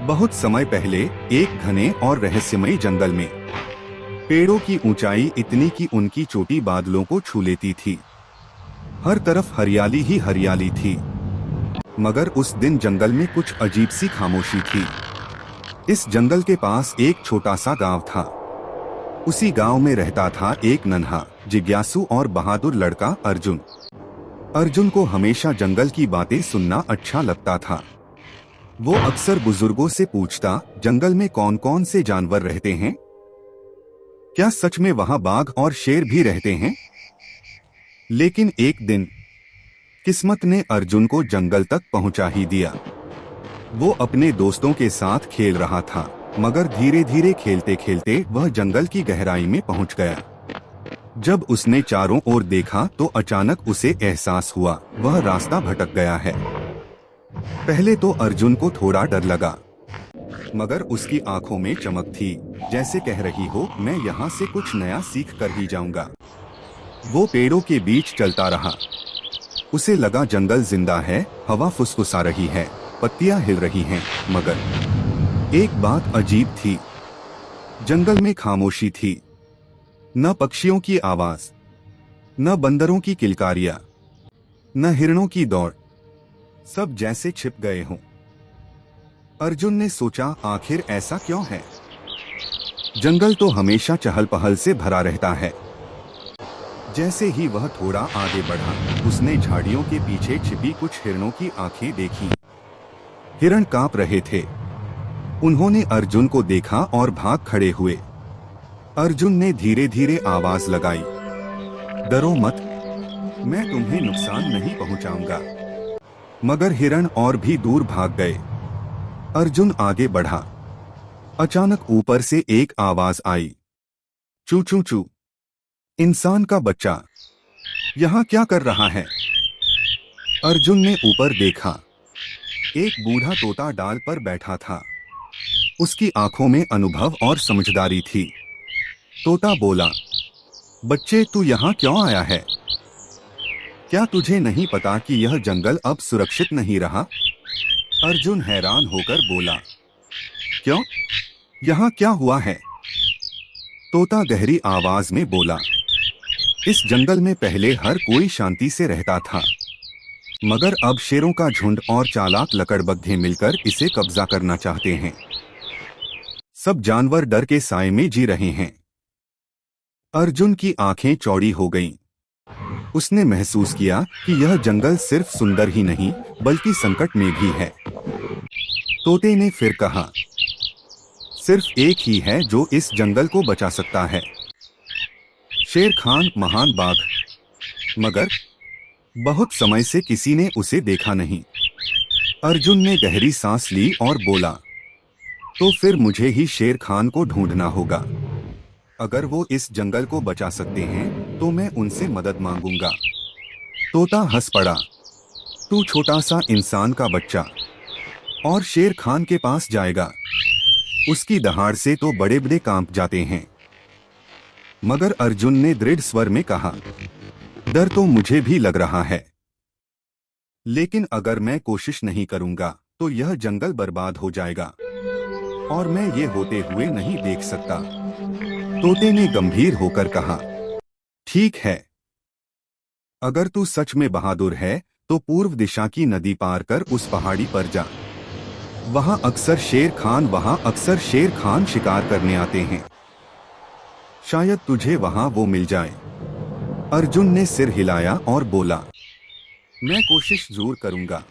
बहुत समय पहले एक घने और रहस्यमयी जंगल में पेड़ों की ऊंचाई इतनी कि उनकी चोटी बादलों को छू लेती थी। हर तरफ हरियाली ही हरियाली थी। मगर उस दिन जंगल में कुछ अजीब सी खामोशी थी। इस जंगल के पास एक छोटा सा गांव था। उसी गांव में रहता था एक नन्हा, जिज्ञासु और बहादुर लड़का अर्जुन। अर्जुन को हमेशा जंगल की बातें सुनना अच्छा लगता था। वो अक्सर बुजुर्गों से पूछता, जंगल में कौन कौन से जानवर रहते हैं? क्या सच में वहां बाघ और शेर भी रहते हैं? लेकिन एक दिन किस्मत ने अर्जुन को जंगल तक पहुंचा ही दिया। वो अपने दोस्तों के साथ खेल रहा था, मगर धीरे धीरे खेलते खेलते वह जंगल की गहराई में पहुंच गया। जब उसने चारों ओर देखा तो अचानक उसे एहसास हुआ वह रास्ता भटक गया है। पहले तो अर्जुन को थोड़ा डर लगा, मगर उसकी आंखों में चमक थी, जैसे कह रही हो, मैं यहाँ से कुछ नया सीख कर ही जाऊंगा। वो पेड़ों के बीच चलता रहा। उसे लगा जंगल जिंदा है, हवा फुसफुसा रही है, पत्तियां हिल रही हैं, मगर एक बात अजीब थी। जंगल में खामोशी थी। न पक्षियों की आवाज, न बंदरों की किलकारियां, न हिरणों की दौड़। सब जैसे छिप गए हों। अर्जुन ने सोचा, आखिर ऐसा क्यों है? जंगल तो हमेशा चहल पहल से भरा रहता है। जैसे ही वह थोड़ा आगे बढ़ा, उसने झाड़ियों के पीछे छिपी कुछ हिरणों की आंखें देखी। हिरण कांप रहे थे। उन्होंने अर्जुन को देखा और भाग खड़े हुए। अर्जुन ने धीरे धीरे आवाज लगाई, डरो मत, मैं तुम्हें नुकसान नहीं पहुंचाऊंगा। मगर हिरण और भी दूर भाग गए। अर्जुन आगे बढ़ा। अचानक ऊपर से एक आवाज आई, चू चू चू। इंसान का बच्चा यहाँ क्या कर रहा है? अर्जुन ने ऊपर देखा। एक बूढ़ा तोता डाल पर बैठा था। उसकी आंखों में अनुभव और समझदारी थी। तोता बोला, बच्चे, तू यहाँ क्यों आया है? क्या तुझे नहीं पता कि यह जंगल अब सुरक्षित नहीं रहा? अर्जुन हैरान होकर बोला, क्यों? यहाँ क्या हुआ है? तोता गहरी आवाज में बोला, इस जंगल में पहले हर कोई शांति से रहता था, मगर अब शेरों का झुंड और चालाक लकड़बग्घे मिलकर इसे कब्जा करना चाहते हैं। सब जानवर डर के साए में जी रहे हैं। अर्जुन की आंखें चौड़ी हो गईं। उसने महसूस किया कि यह जंगल सिर्फ सुंदर ही नहीं, बल्कि संकट में भी है। तोते ने फिर कहा, सिर्फ एक ही है जो इस जंगल को बचा सकता है, शेर खान, महान बाघ। मगर बहुत समय से किसी ने उसे देखा नहीं। अर्जुन ने गहरी सांस ली और बोला, तो फिर मुझे ही शेर खान को ढूंढना होगा। अगर वो इस जंगल को बचा सकते हैं तो मैं उनसे मदद मांगूंगा। तोता हंस पड़ा, तू छोटा सा इंसान का बच्चा और शेर खान के पास जाएगा? उसकी दहाड़ से तो बड़े बड़े कांप जाते हैं। मगर अर्जुन ने दृढ़ स्वर में कहा, डर तो मुझे भी लग रहा है, लेकिन अगर मैं कोशिश नहीं करूंगा तो यह जंगल बर्बाद हो जाएगा और मैं ये होते हुए नहीं देख सकता। तोते ने गंभीर होकर कहा, ठीक है, अगर तू सच में बहादुर है तो पूर्व दिशा की नदी पार कर उस पहाड़ी पर जा। वहां अक्सर शेर खान शिकार करने आते हैं। शायद तुझे वहां वो मिल जाए। अर्जुन ने सिर हिलाया और बोला, मैं कोशिश जरूर करूंगा।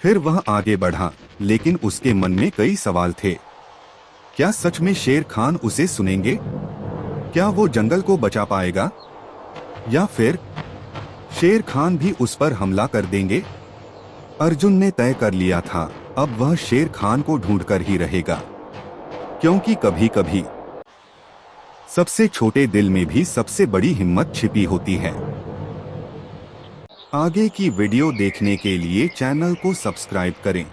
फिर वह आगे बढ़ा, लेकिन उसके मन में कई सवाल थे। क्या सच में शेर खान उसे सुनेंगे? क्या वो जंगल को बचा पाएगा? या फिर शेर खान भी उस पर हमला कर देंगे? अर्जुन ने तय कर लिया था, अब वह शेर खान को ढूंढकर ही रहेगा, क्योंकि कभी कभी सबसे छोटे दिल में भी सबसे बड़ी हिम्मत छिपी होती है। आगे की वीडियो देखने के लिए चैनल को सब्सक्राइब करें।